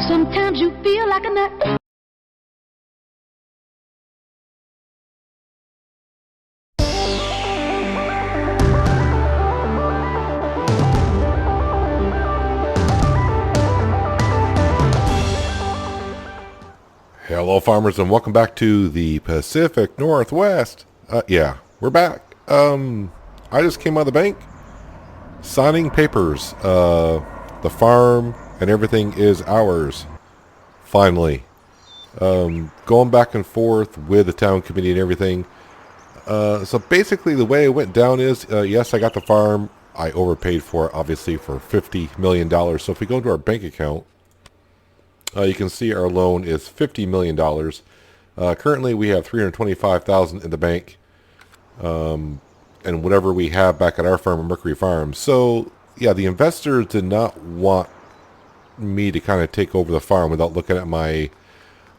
Sometimes you feel like a nut. Hello farmers and welcome back to the Pacific Northwest. Yeah, we're back. I just came out of the bank signing papers. The farm and everything is ours. Finally. Going back and forth with the town committee and everything. So basically the way it went down is, yes, I got the farm. I overpaid for it, obviously, for $50 million. So if we go to our bank account, you can see our loan is $50 million. Currently, we have $325,000 in the bank, and whatever we have back at our farm at Mercury Farm. So, yeah, the investors did not want me to kind of take over the farm without looking at my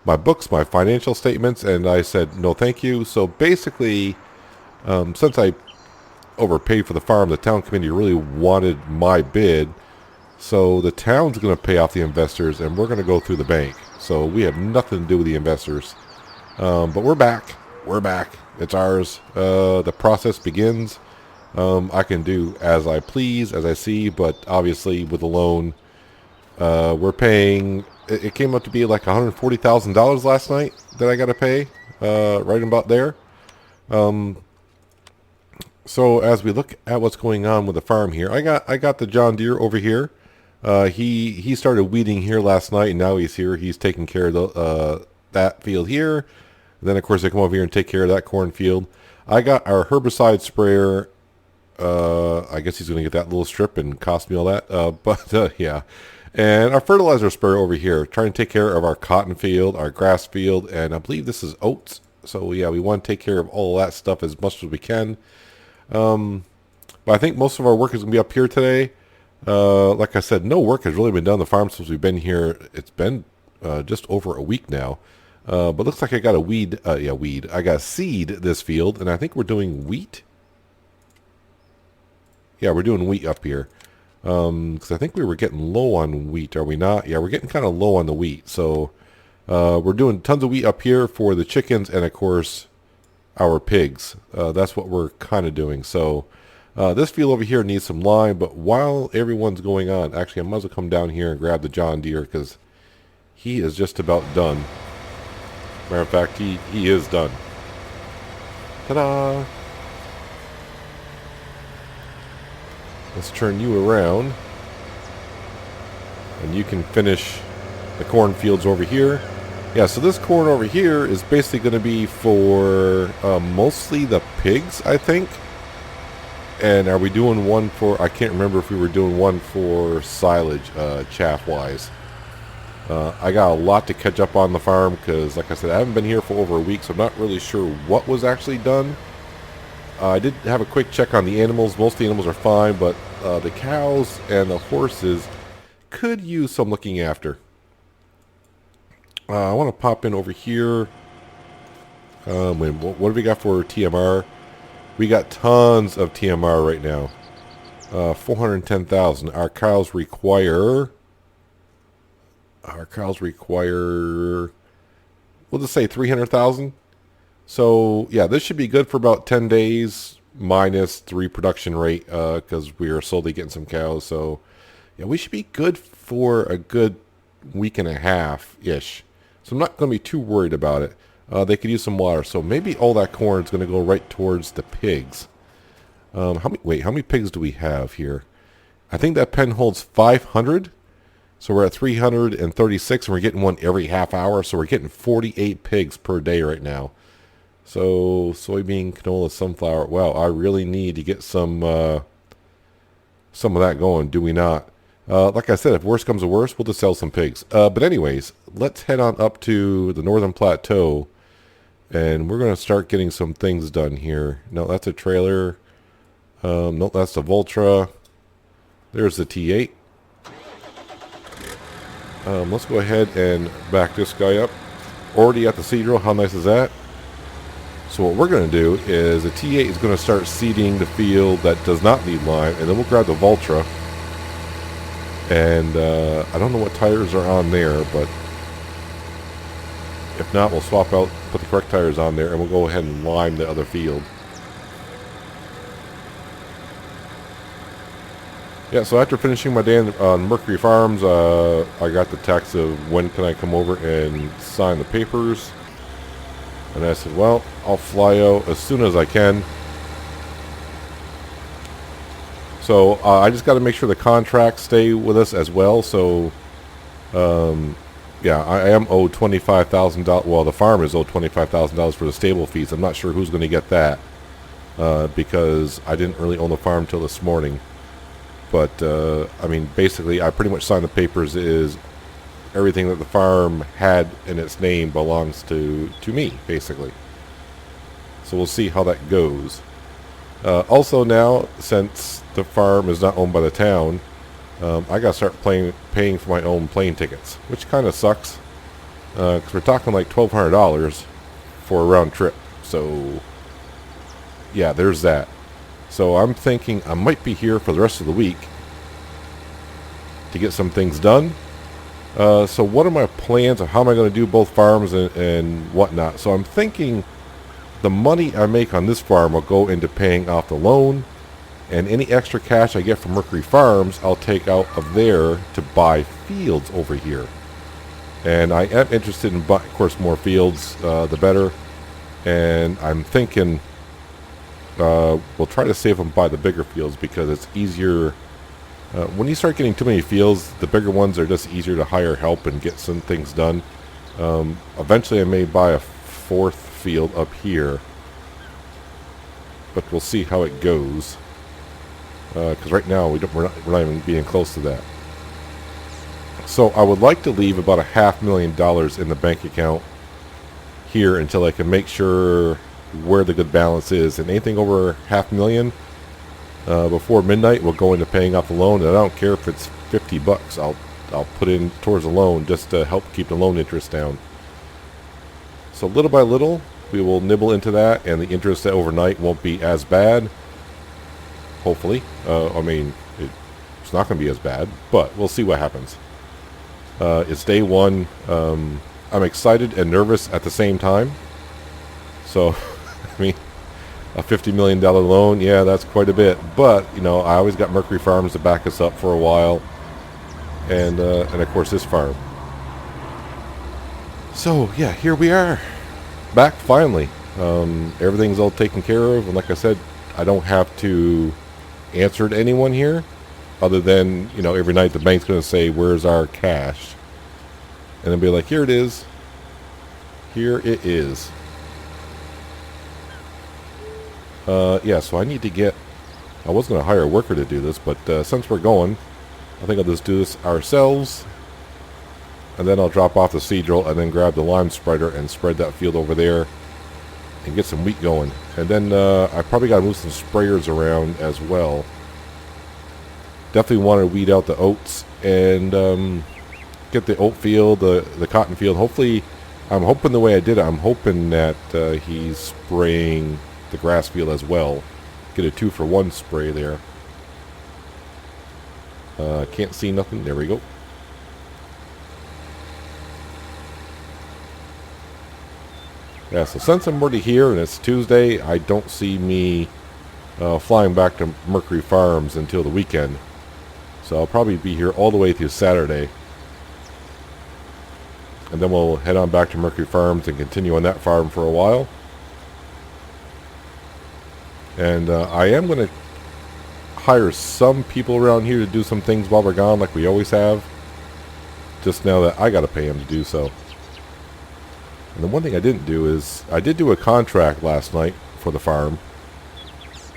books, my financial statements, and I said, no, thank you. So basically, since I overpaid for the farm, the town committee really wanted my bid. So the town's going to pay off the investors, and we're going to go through the bank. So we have nothing to do with the investors. But we're back. We're back. It's ours. The process begins. I can do as I please, as I see, but obviously with the loan, we're paying... It came up to be like $140,000 last night that I got to pay, right about there. So as we look at what's going on with the farm here, I got the John Deere over here. He started weeding here last night, and now he's here. He's taking care of that field here. And then, of course, they come over here and take care of that cornfield. I got our herbicide sprayer. I guess he's going to get that little strip and cost me all that. But yeah. And our fertilizer sprayer over here, trying to take care of our cotton field, our grass field, and I believe this is oats. So, yeah, we want to take care of all that stuff as much as we can. But I think most of our work is going to be up here today. Like I said, no work has really been done on the farm since we've been here. It's been just over a week now. But looks like I got a weed. I got seed this field, and I think we're doing wheat. Yeah, we're doing wheat up here. Because I think we were getting low on wheat, are we not? Yeah, we're getting kind of low on the wheat. So we're doing tons of wheat up here for the chickens and, of course, our pigs. That's what we're kind of doing. So this field over here needs some lime, but while everyone's going on, actually, I might as well come down here and grab the John Deere because he is just about done. Matter of fact, he is done. Ta-da! Let's turn you around, and you can finish the cornfields over here. Yeah, so this corn over here is basically going to be for mostly the pigs, I think. And are we doing one for... I can't remember if we were doing one for silage, chaff-wise. I got a lot to catch up on the farm because, like I said, I haven't been here for over a week, so I'm not really sure what was actually done. I did have a quick check on the animals. Most of the animals are fine, but the cows and the horses could use some looking after. I want to pop in over here. What do we got for TMR? We got tons of TMR right now. 410,000. Our cows require... we'll just say 300,000. So, yeah, this should be good for about 10 days minus the reproduction rate because we are slowly getting some cows. So, yeah, we should be good for a good week and a half-ish. So I'm not going to be too worried about it. They could use some water. So maybe all that corn is going to go right towards the pigs. How many pigs do we have here? I think that pen holds 500. So we're at 336, and we're getting one every half hour. So we're getting 48 pigs per day right now. So soybean, canola, sunflower. Wow, I really need to get some of that going. Do we not? Like I said, if worse comes to worse, we'll just sell some pigs. But anyways, let's head on up to the Northern Plateau, and we're going to start getting some things done here. No, that's a trailer. No, that's the Voltra. There's the T8. Let's go ahead and back this guy up. Already at the seed drill. How nice is that? So what we're going to do is the T8 is going to start seeding the field that does not need lime, and then we'll grab the Voltra. And I don't know what tires are on there, but if not, we'll swap out, put the correct tires on there, and we'll go ahead and lime the other field. Yeah, so after finishing my day on Mercury Farms, I got the text of when can I come over and sign the papers. And I said, well, I'll fly out as soon as I can. So I just got to make sure the contracts stay with us as well. So, yeah, I am owed $25,000. Well, the farm is owed $25,000 for the stable fees. I'm not sure who's going to get that because I didn't really own the farm till this morning. But, I mean, basically, I pretty much signed the papers is everything that the farm had in its name belongs to me, basically. So we'll see how that goes. Also now, since the farm is not owned by the town, I got to start paying for my own plane tickets, which kind of sucks. Because we're talking like $1,200 for a round trip. So, yeah, there's that. So I'm thinking I might be here for the rest of the week to get some things done. So what are my plans of how am I going to do both farms and whatnot? So I'm thinking the money I make on this farm will go into paying off the loan, and any extra cash I get from Mercury Farms I'll take out of there to buy fields over here. And I am interested in buying, of course, more fields, the better. And I'm thinking we'll try to save them by the bigger fields because it's easier. When you start getting too many fields, the bigger ones are just easier to hire help and get some things done. Eventually I may buy a fourth field up here, but we'll see how it goes. Because right now we're not even being close to that. So I would like to leave about $500,000 in the bank account here until I can make sure where the good balance is, and anything over $500,000 before midnight will go into paying off the loan. And I don't care if it's $50. I'll put in towards the loan just to help keep the loan interest down. So little by little we will nibble into that, and the interest overnight won't be as bad, hopefully. I mean, it's not going to be as bad, but we'll see what happens. It's day one. I'm excited and nervous at the same time. So I mean, a $50 million loan, yeah, that's quite a bit. But, you know, I always got Mercury Farms to back us up for a while. And of course, this farm. So, yeah, here we are. Back finally. Everything's all taken care of. And like I said, I don't have to answer to anyone here. Other than, you know, every night the bank's going to say, where's our cash? And then be like, here it is. Here it is. Yeah, so I need to get... I was going to hire a worker to do this, but since we're going, I think I'll just do this ourselves. And then I'll drop off the seed drill and then grab the lime spreader and spread that field over there and get some wheat going. And then I probably got to move some sprayers around as well. Definitely want to weed out the oats and get the oat field, the cotton field. Hopefully, I'm hoping the way I did it, I'm hoping that he's spraying the grass field as well. Get a 2-for-1 spray there. Can't see nothing. There we go. Yeah, so since I'm already here and it's Tuesday, I don't see me flying back to Mercury Farms until the weekend. So I'll probably be here all the way through Saturday. And then we'll head on back to Mercury Farms and continue on that farm for a while. And I am going to hire some people around here to do some things while we're gone, like we always have. Just now that I got to pay them to do so. And the one thing I didn't do is, I did do a contract last night for the farm.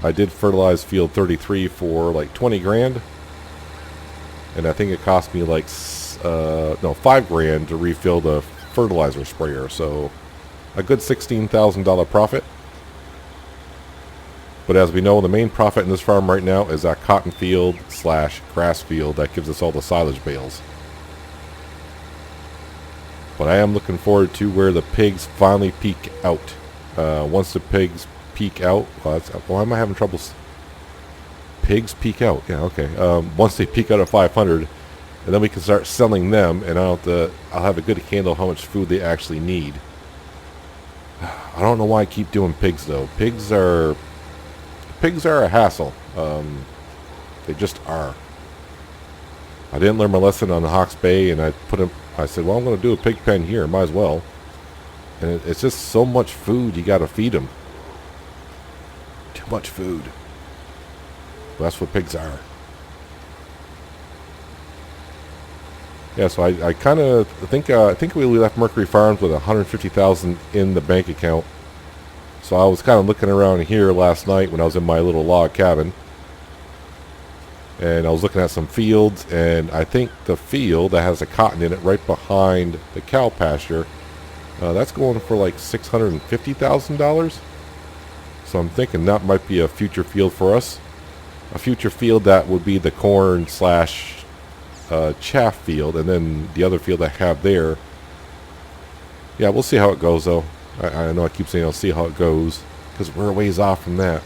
I did fertilize field 33 for like 20 grand. And I think it cost me like, $5 grand to refill the fertilizer sprayer. So a good $16,000 profit. But as we know, the main profit in this farm right now is that cotton field / grass field that gives us all the silage bales. But I am looking forward to where the pigs finally peak out. Once the pigs peak out, why am I having trouble? Pigs peak out. Yeah, okay. Once they peak out at 500, and then we can start selling them, and I'll have a good handle how much food they actually need. I don't know why I keep doing pigs though. Pigs are a hassle. They just are. I didn't learn my lesson on the Hawke's Bay, and I said, well, I'm going to do a pig pen here. Might as well. And it's just so much food you got to feed them. Too much food. But that's what pigs are. Yeah, so I kind of think we left Mercury Farms with $150,000 in the bank account. So I was kind of looking around here last night when I was in my little log cabin, and I was looking at some fields, and I think the field that has the cotton in it right behind the cow pasture, that's going for like $650,000. So I'm thinking that might be a future field for us. A future field that would be the corn / chaff field, and then the other field I have there. Yeah, we'll see how it goes though. I know I keep saying I'll see how it goes because we're a ways off from that.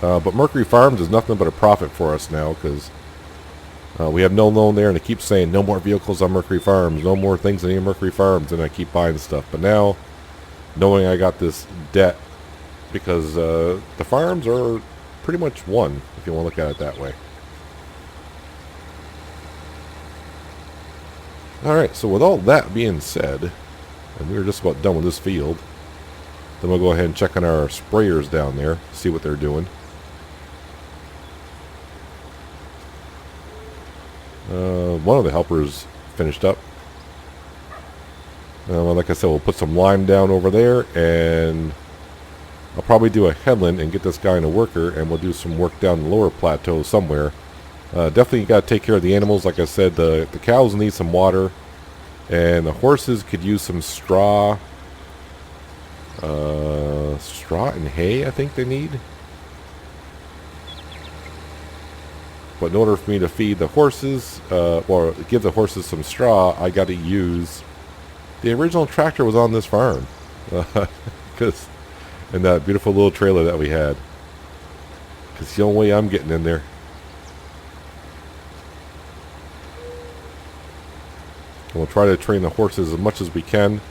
But Mercury Farms is nothing but a profit for us now because we have no loan there, and I keep saying no more vehicles on Mercury Farms, no more things in Mercury Farms, and I keep buying stuff. But now, knowing I got this debt, because the farms are pretty much one, if you want to look at it that way. Alright, so with all that being said, and we're just about done with this field, then we'll go ahead and check on our sprayers down there, see what they're doing. One of the helpers finished up. Like I said, we'll put some lime down over there, and I'll probably do a headland and get this guy in a worker, and we'll do some work down the lower plateau somewhere. Definitely got to take care of the animals. Like I said, the cows need some water, and the horses could use some straw. Straw and hay, I think they need. But in order for me to feed the horses, or give the horses some straw, I got to use the original tractor was on this farm, because and that beautiful little trailer that we had. Because the only way I'm getting in there. And we'll try to train the horses as much as we can.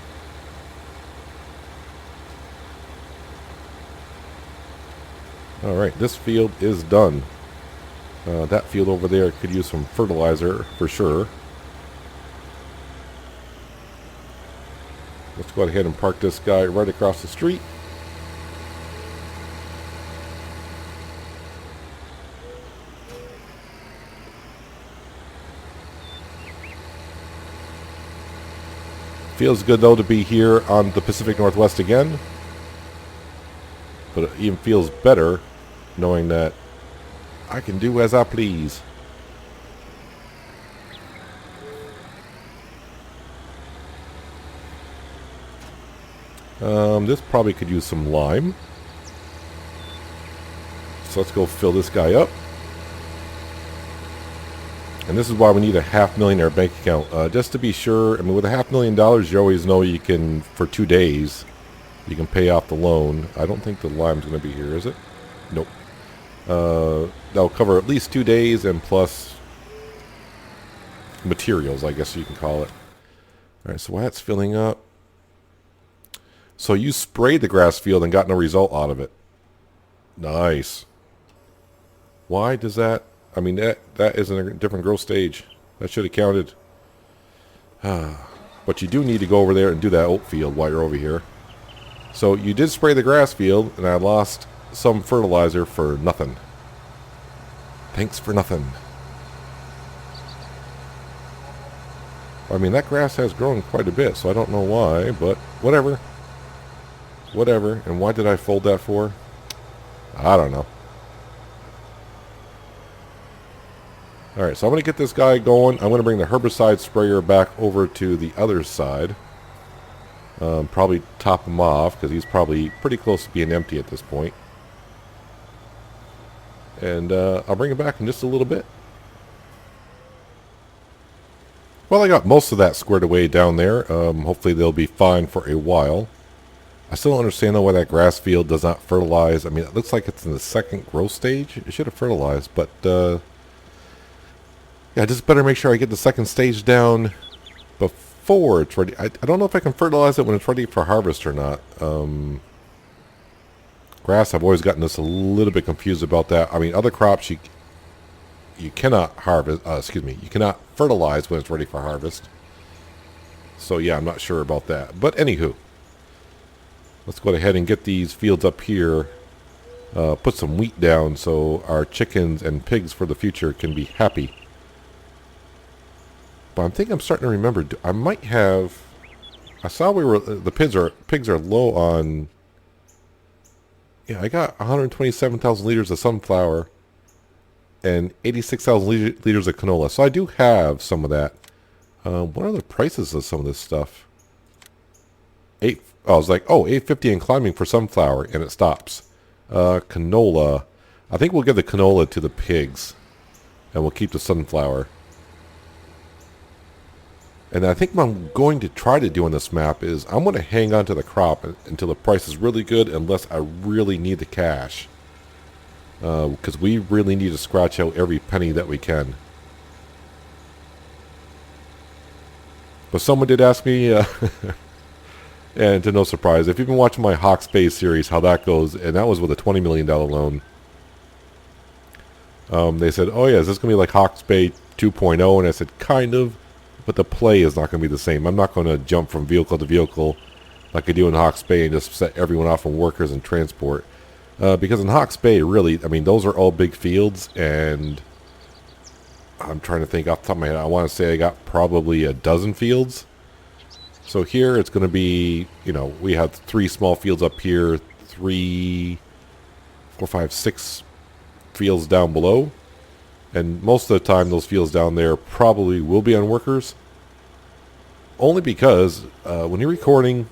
Alright, this field is done. That field over there could use some fertilizer for sure. Let's go ahead and park this guy right across the street. Feels good though to be here on the Pacific Northwest again. But it even feels better knowing that I can do as I please. This probably could use some lime. So let's go fill this guy up. And this is why we need $500,000 in our bank account. Just to be sure, I mean, with $500,000, you always know you can, for 2 days, you can pay off the loan. I don't think the lime's going to be here, is it? Nope. That'll cover at least 2 days and plus materials, I guess you can call it. Alright, so while that's filling up. So you sprayed the grass field and got no result out of it. Nice. Why does that... I mean, that is in a different growth stage. That should have counted. But you do need to go over there and do that oat field while you're over here. So you did spray the grass field, and I lost some fertilizer for nothing. Thanks for nothing. I mean, that grass has grown quite a bit, so I don't know why, but whatever. Whatever. And why did I fold that for? I don't know. Alright, so I'm going to get this guy going. I'm going to bring the herbicide sprayer back over to the other side. Probably top him off, because he's probably pretty close to being empty at this point. And I'll bring it back in just a little bit. Well, I got most of that squared away down there. Hopefully they'll be fine for a while. I still don't understand though why that grass field does not fertilize. I mean, it looks like it's in the second growth stage. It should have fertilized, but Yeah, I just better make sure I get the second stage down before it's ready. I don't know if I can fertilize it when it's ready for harvest or not. Grass, I've always gotten this a little bit confused about that. I mean, other crops you cannot harvest. You cannot fertilize when it's ready for harvest. So yeah, I'm not sure about that. But anywho, let's go ahead and get these fields up here. Put some wheat down so our chickens and pigs for the future can be happy. But I'm starting to remember. I might have. I saw the pigs are low on. Yeah, I got 127,000 liters of sunflower and 86,000 liters of canola. So I do have some of that. What are the prices of some of this stuff? I was like, oh, $8.50 and climbing for sunflower, and it stops. Canola. I think we'll give the canola to the pigs, and we'll keep the sunflower. And I think what I'm going to try to do on this map is I'm going to hang on to the crop until the price is really good, unless I really need the cash. Because we really need to scratch out every penny that we can. But someone did ask me, and to no surprise, if you've been watching my Hawks Bay series, how that goes, and that was with a $20 million loan. They said, oh yeah, is this going to be like Hawks Bay 2.0? And I said, kind of. But the play is not going to be the same. I'm not going to jump from vehicle to vehicle like I do in Hawks Bay and just set everyone off on workers and transport. Because in Hawks Bay, really, I mean, those are all big fields, and I'm trying to think off the top of my head. I want to say I got probably a dozen fields. So here it's going to be, we have 3 small fields up here, 3, 4, 5, 6 fields down below. And most of the time, those fields down there probably will be on workers. Only because when you're recording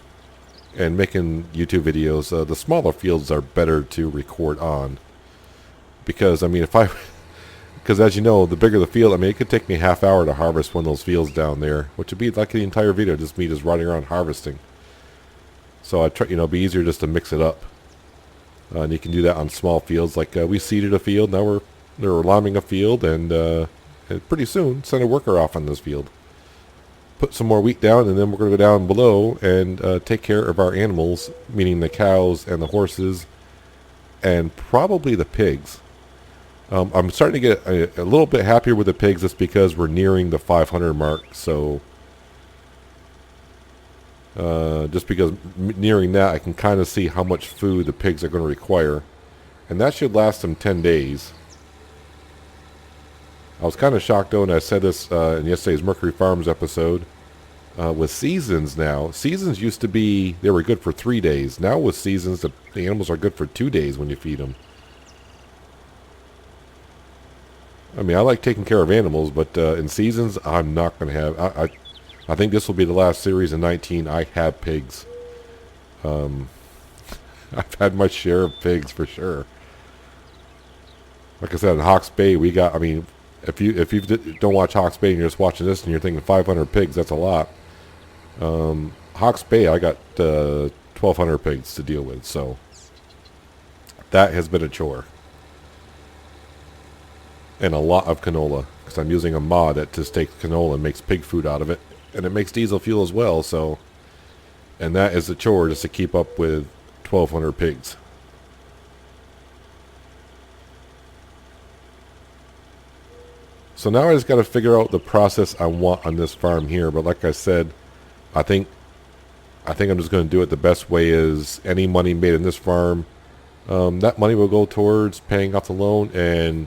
and making YouTube videos, the smaller fields are better to record on. Because, I mean, because as you know, the bigger the field, I mean, it could take me half hour to harvest one of those fields down there, which would be like the entire video, just me just running around harvesting. So I try, it'd be easier just to mix it up. And you can do that on small fields. Like we seeded a field, now they're liming a field, and pretty soon send a worker off on this field. Put some more wheat down, and then we're going to go down below and take care of our animals, meaning the cows and the horses, and probably the pigs. I'm starting to get a little bit happier with the pigs just because we're nearing the 500 mark. So just because nearing that, I can kind of see how much food the pigs are going to require. And that should last them 10 days. I was kind of shocked though, and I said this in yesterday's Mercury Farms episode. With seasons now, seasons used to be, they were good for 3 days. Now with seasons, the animals are good for 2 days when you feed them. I mean, I like taking care of animals, but in seasons, I'm not going to have... I think this will be the last series in 19 I have pigs. I've had my share of pigs for sure. Like I said, in Hawks Bay, we got... I mean, if you don't watch Hawks Bay and you're just watching this and you're thinking 500 pigs, that's a lot. Hawks Bay, I got 1,200 pigs to deal with, so that has been a chore. And a lot of canola, because I'm using a mod that just takes canola and makes pig food out of it. And it makes diesel fuel as well, so... And that is a chore just to keep up with 1,200 pigs. So now I just got to figure out the process I want on this farm here. But like I said, I think I'm just going to do it the best way is any money made in this farm. That money will go towards paying off the loan, and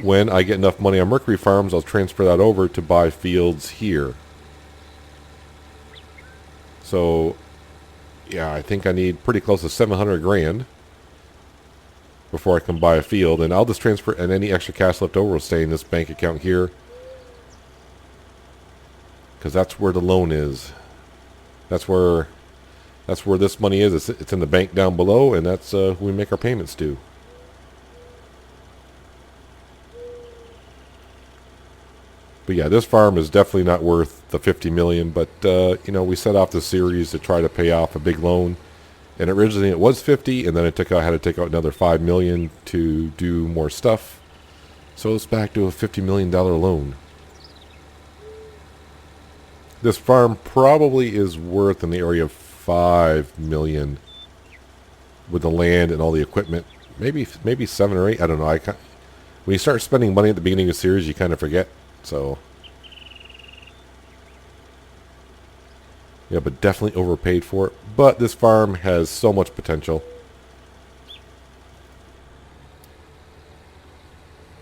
when I get enough money on Mercury Farms, I'll transfer that over to buy fields here. So, yeah, I think I need pretty close to 700 grand before I can buy a field, and I'll just transfer, and any extra cash left over will stay in this bank account here, because that's where the loan is. That's where this money is. It's in the bank down below, and that's who we make our payments to. But yeah, this farm is definitely not worth the 50 million. But we set off this series to try to pay off a big loan, and originally it was 50, and then I had to take out another 5 million to do more stuff. So it's back to a $50 million loan. This farm probably is worth in the area of $5 million with the land and all the equipment. Maybe 7 or 8. I don't know. When you start spending money at the beginning of the series, you kind of forget. So yeah, but definitely overpaid for it. But this farm has so much potential.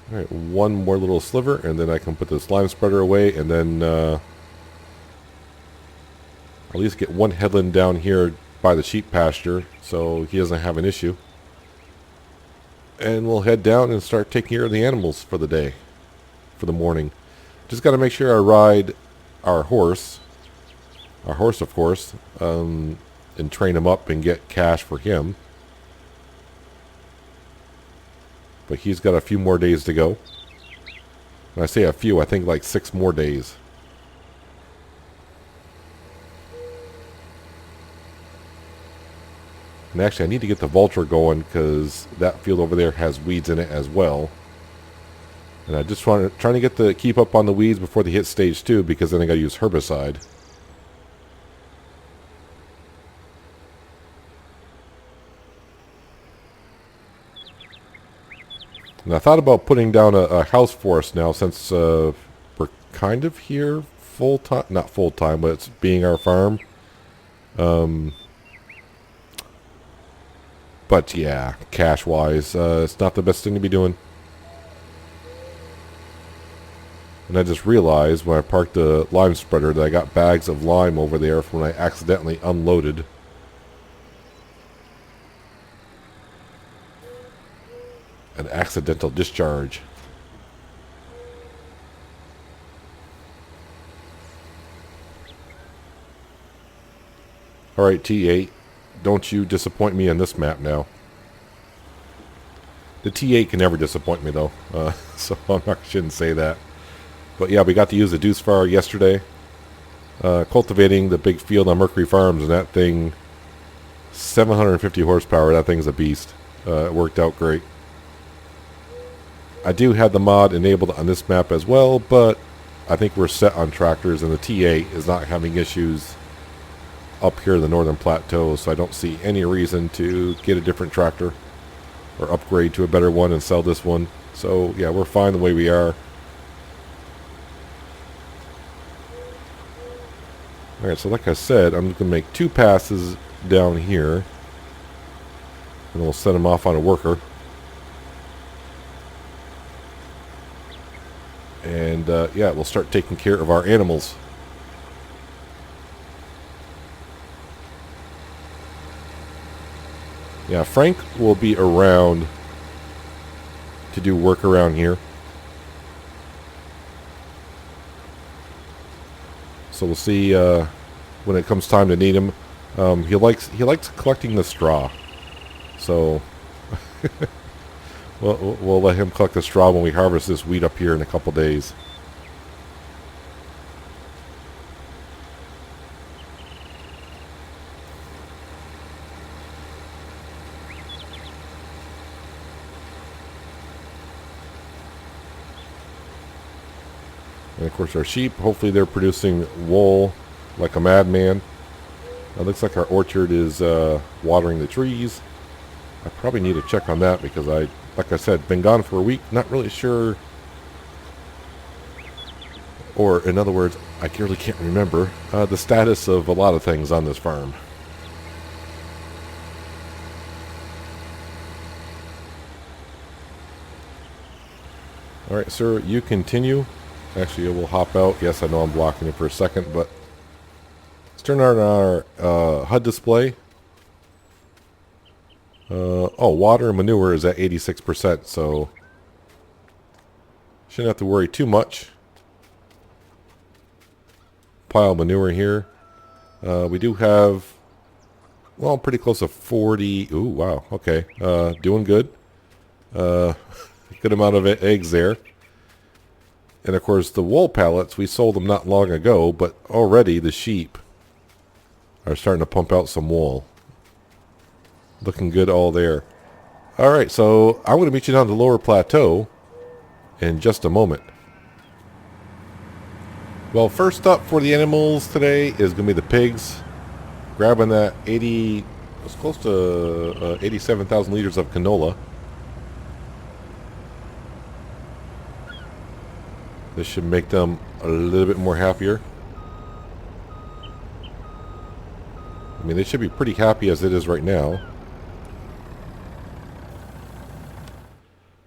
Alright, one more little sliver, and then I can put this lime spreader away, and then at least get one headland down here by the sheep pasture, so he doesn't have an issue. And we'll head down and start taking care of the animals for the day, for the morning. Just got to make sure I ride our horse, of course, and train him up and get cash for him. But he's got a few more days to go. When I say a few, I think like 6 more days. And actually, I need to get the vulture going because that field over there has weeds in it as well. And I just trying to keep up on the weeds before they hit stage 2, because then I got to use herbicide. And I thought about putting down a house for us now, since we're kind of here full time, not full time, but it's being our farm. But yeah, cash wise, it's not the best thing to be doing. And I just realized when I parked the lime spreader that I got bags of lime over there from when I accidentally unloaded. An accidental discharge. Alright, T8. Don't you disappoint me on this map now. The T8 can never disappoint me, though. So I shouldn't say that. But yeah, we got to use the Deuce Fire yesterday. Cultivating the big field on Mercury Farms, and that thing, 750 horsepower, that thing's a beast. It worked out great. I do have the mod enabled on this map as well, but I think we're set on tractors, and the T8 is not having issues up here in the Northern Plateau, so I don't see any reason to get a different tractor or upgrade to a better one and sell this one. So yeah, we're fine the way we are. Alright, so like I said, I'm just going to make 2 passes down here, and we'll set them off on a worker. And yeah, we'll start taking care of our animals. Yeah, Frank will be around to do work around here. So we'll see when it comes time to need him. He likes collecting the straw. So we'll let him collect the straw when we harvest this wheat up here in a couple days. And of course our sheep, hopefully they're producing wool like a madman. It looks like our orchard is watering the trees. I probably need to check on that because like I said, been gone for a week, not really sure. Or in other words, I really can't remember the status of a lot of things on this farm. Alright, sir, you continue. Actually, we'll hop out. Yes, I know I'm blocking it for a second, but let's turn on our HUD display. Oh, water and manure is at 86%, so shouldn't have to worry too much. Pile of manure here. We do have, well, pretty close to 40. Ooh, wow. Okay. Doing good. Good amount of eggs there. And of course the wool pallets, we sold them not long ago, but already the sheep are starting to pump out some wool. Looking good all there. Alright, so I'm going to meet you down the lower plateau in just a moment. Well, first up for the animals today is going to be the pigs. Grabbing that 80, it's close to 87,000 liters of canola. This should make them a little bit more happier. I mean, they should be pretty happy as it is right now.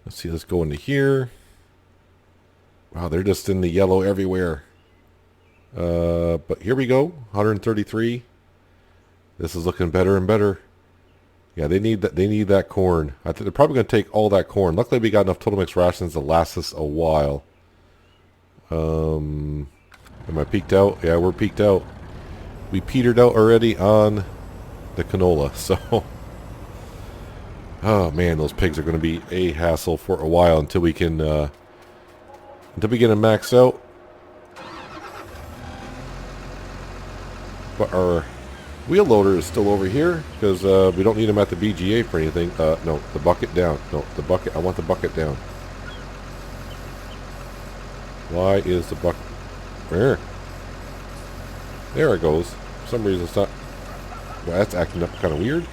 Let's see, let's go into here. Wow, they're just in the yellow everywhere. But here we go, 133. This is looking better and better. Yeah, they need that. They need that corn. I think they're probably going to take all that corn. Luckily, we got enough total mix rations to last us a while. Am I peaked out? Yeah, we're peaked out. We petered out already on the canola. So, oh man, those pigs are going to be a hassle for a while until we can get them maxed out. But our wheel loader is still over here because we don't need them at the BGA for anything. No, the bucket down. No, the bucket. I want the bucket down. Why is the bucket? Where? There it goes. For some reason it's not. Well, that's acting up kind of weird.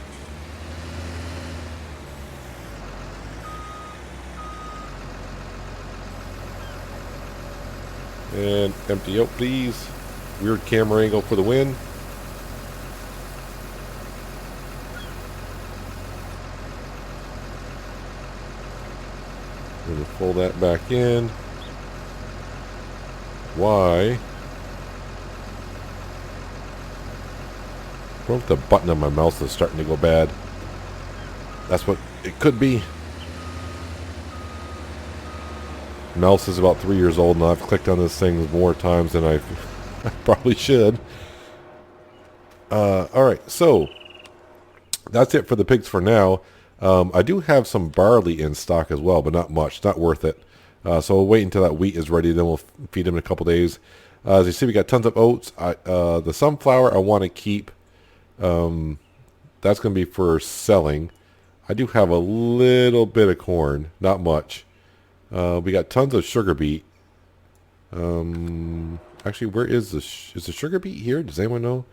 And empty out, please. Weird camera angle for the win. Going to pull that back in. Why? I wonder if the button on my mouse is starting to go bad. That's what it could be. Mouse is about 3 years old and I've clicked on this thing more times than I probably should. Alright, so that's it for the pigs for now. I do have some barley in stock as well, but not much. Not worth it. So we'll wait until that wheat is ready, then we'll feed them in a couple days. As you see, we got tons of oats. The sunflower I want to keep. That's going to be for selling. I do have a little bit of corn, not much. We got tons of sugar beet. Actually, where is is the sugar beet here? Does anyone know?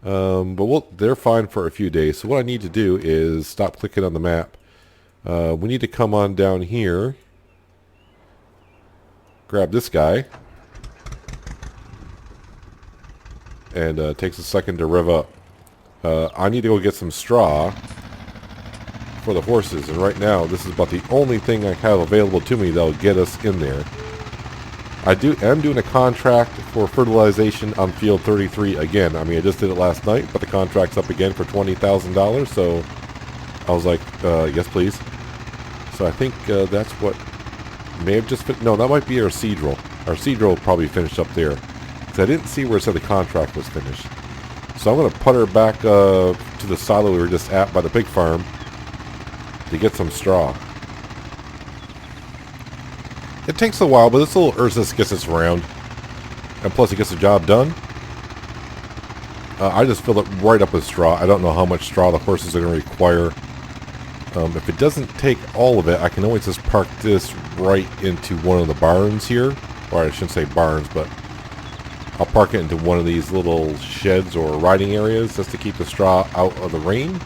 But they're fine for a few days. So what I need to do is stop clicking on the map. We need to come on down here. Grab this guy. And it takes a second to rev up. I need to go get some straw for the horses. And right now, this is about the only thing I have available to me that will get us in there. I am doing a contract for fertilization on field 33 again. I mean, I just did it last night, but the contract's up again for $20,000. So I was like, yes, please. So I think that's what may have just no, that might be our seed roll. Our seed roll probably finished up there because I didn't see where it said the contract was finished. So I'm going to putter back to the silo we were just at by the pig farm to get some straw. It takes a while, but this little Ursus gets us around. And plus it gets the job done. I just fill it right up with straw. I don't know how much straw the horses are going to require. If it doesn't take all of it, I can always just park this right into one of the barns here. Or I shouldn't say barns, but I'll park it into one of these little sheds or riding areas just to keep the straw out of the rain.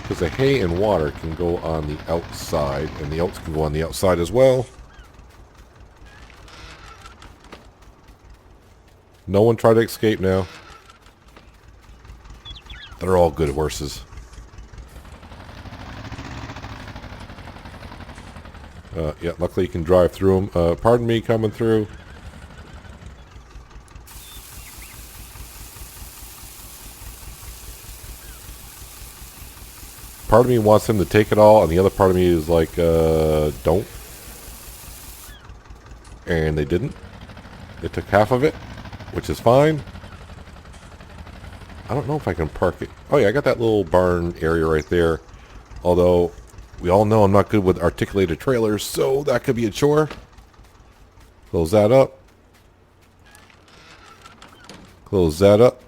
Because the hay and water can go on the outside, and the oats can go on the outside as well. No one try to escape now. They're all good horses. Yeah, luckily you can drive through them. Pardon me coming through. Part of me wants him to take it all, and the other part of me is like, don't. And they didn't. They took half of it, which is fine. I don't know if I can park it. Oh yeah, I got that little barn area right there. Although, we all know I'm not good with articulated trailers, so that could be a chore. Close that up. Close that up.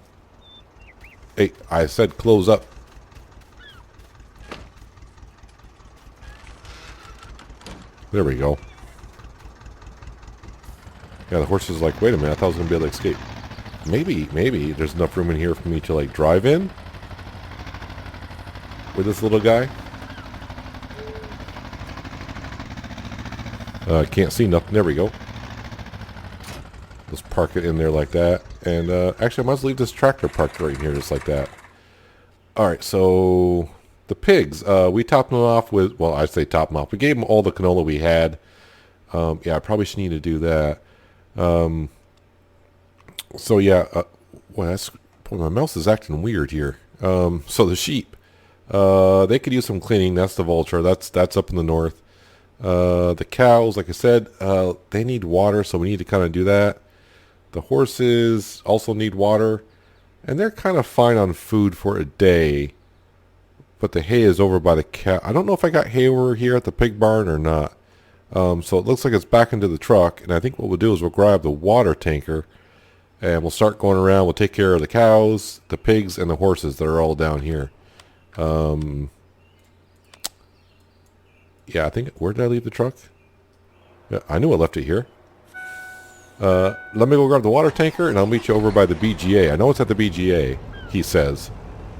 Hey, I said close up. There we go. Yeah, the horse is like, wait a minute, I thought I was going to be able to escape. Maybe there's enough room in here for me to, like, drive in with this little guy. Can't see nothing. There we go. Let's park it in there like that. And actually, I might as well leave this tractor parked right here just like that. Alright, so the pigs. We topped them off with, well, I say top them off. We gave them all the canola we had. Yeah, I probably should need to do that. So yeah, well, boy, my mouse is acting weird here. So the sheep. They could use some cleaning. That's the vulture. That's up in the north. The cows, like I said, they need water, so we need to kind of do that. The horses also need water, and they're kind of fine on food for a day. But the hay is over by the cow. I don't know if I got hay over here at the pig barn or not. So it looks like it's back into the truck, and I think what we'll do is we'll grab the water tanker, and we'll start going around. We'll take care of the cows, the pigs, and the horses that are all down here. Yeah, I think, where did I leave the truck? Yeah, I knew I left it here. Let me go grab the water tanker, and I'll meet you over by the BGA. I know it's at the BGA, he says.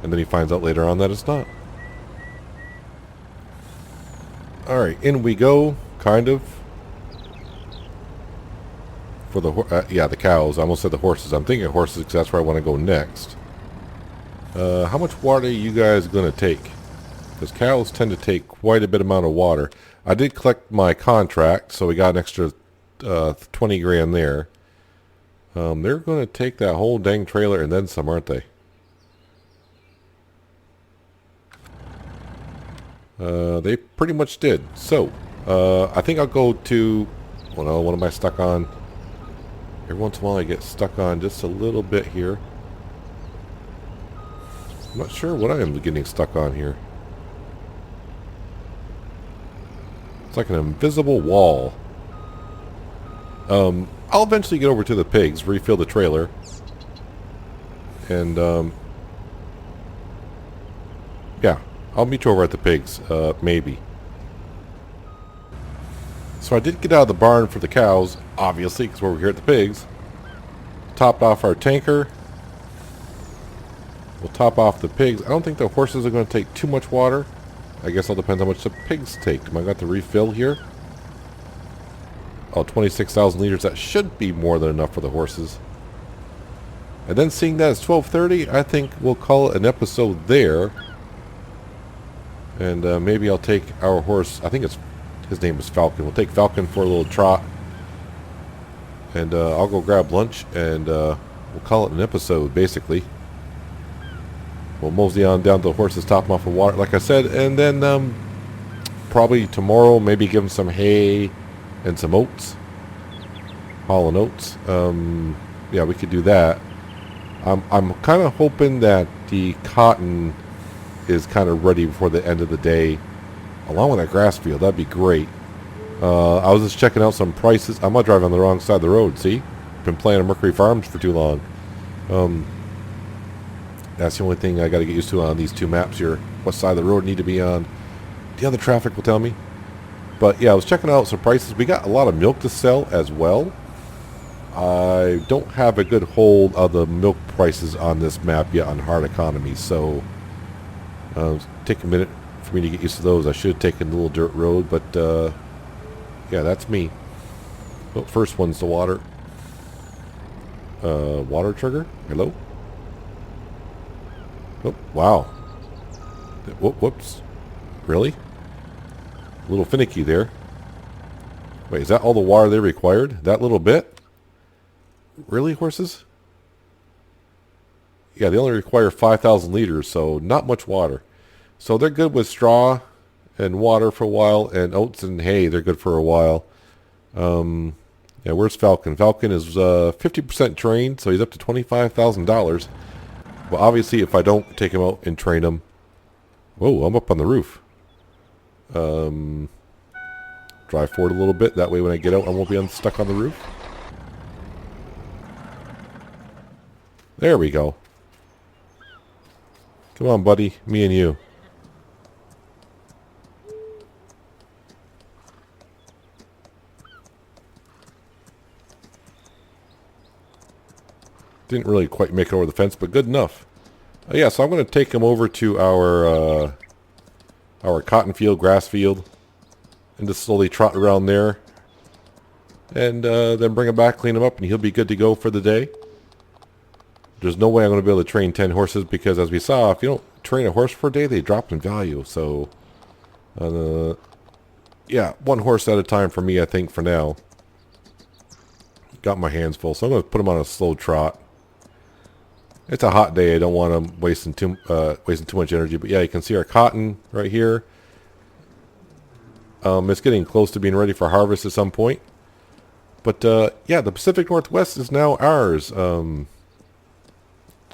And then he finds out later on that it's not. Alright, in we go, kind of. For the, yeah, the cows. I almost said the horses. I'm thinking horses because that's where I want to go next. How much water are you guys going to take? Because cows tend to take quite a bit amount of water. I did collect my contract, so we got an extra 20 grand there. They're going to take that whole dang trailer and then some, aren't they? They pretty much did. So, I think I'll go to... Well, no, what am I stuck on? Every once in a while I get stuck on just a little bit here. I'm not sure what I am getting stuck on here. It's like an invisible wall. I'll eventually get over to the pigs, refill the trailer. And, yeah, I'll meet you over at the pigs, maybe. So I did get out of the barn for the cows, obviously, because we're here at the pigs. Topped off our tanker. We'll top off the pigs. I don't think the horses are going to take too much water. I guess it all depends how much the pigs take. Am I got to refill here? Oh, 26,000 liters. That should be more than enough for the horses. And then seeing that it's 12:30, I think we'll call it an episode there. And maybe I'll take our horse. I think his name is Falcon. We'll take Falcon for a little trot. And I'll go grab lunch. And we'll call it an episode, basically. We'll mosey on down to the horses, top them off with water, like I said. And then probably tomorrow, maybe give them some hay and some oats. Pollen oats. Yeah, we could do that. I'm kind of hoping that the cotton is kind of ready before the end of the day, along with that grass field. That'd be great. I was just checking out some prices. I'm not driving on the wrong side of the road. See, been playing on Mercury Farms for too long. That's the only thing I got to get used to on these two maps here. What side of the road need to be on? The other traffic will tell me. But yeah, I was checking out some prices. We got a lot of milk to sell as well. I don't have a good hold of the milk prices on this map yet on hard economy, so take a minute for me to get used to those. I should have taken the little dirt road, but yeah, that's me. Oh, first one's the water. Water trigger? Hello? Oh, wow. Whoops. Really? A little finicky there. Wait, is that all the water they required? That little bit? Really, horses? Yeah, they only require 5,000 liters, so not much water. So they're good with straw and water for a while, and oats and hay, they're good for a while. Yeah, where's Falcon? Falcon is 50% trained, so he's up to $25,000. Well, obviously, if I don't take him out and train him... Whoa, I'm up on the roof. Drive forward a little bit. That way when I get out, I won't be stuck on the roof. There we go. Come on, buddy. Me and you. Didn't really quite make it over the fence, but good enough. Yeah, so I'm going to take him over to our cotton field, grass field, and just slowly trot around there. And then bring him back, clean him up, and he'll be good to go for the day. There's no way I'm going to be able to train 10 horses because, as we saw, if you don't train a horse for a day, they drop in value. So, yeah, one horse at a time for me, I think, for now. Got my hands full, so I'm going to put him on a slow trot. It's a hot day. I don't want him wasting too much energy. But yeah, you can see our cotton right here. It's getting close to being ready for harvest at some point. But yeah, the Pacific Northwest is now ours.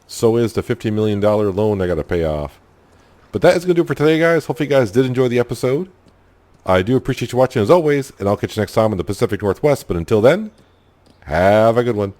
So is the $50 million loan I got to pay off. But that is going to do it for today, guys. Hopefully you guys did enjoy the episode. I do appreciate you watching as always, and I'll catch you next time in the Pacific Northwest. But until then, have a good one.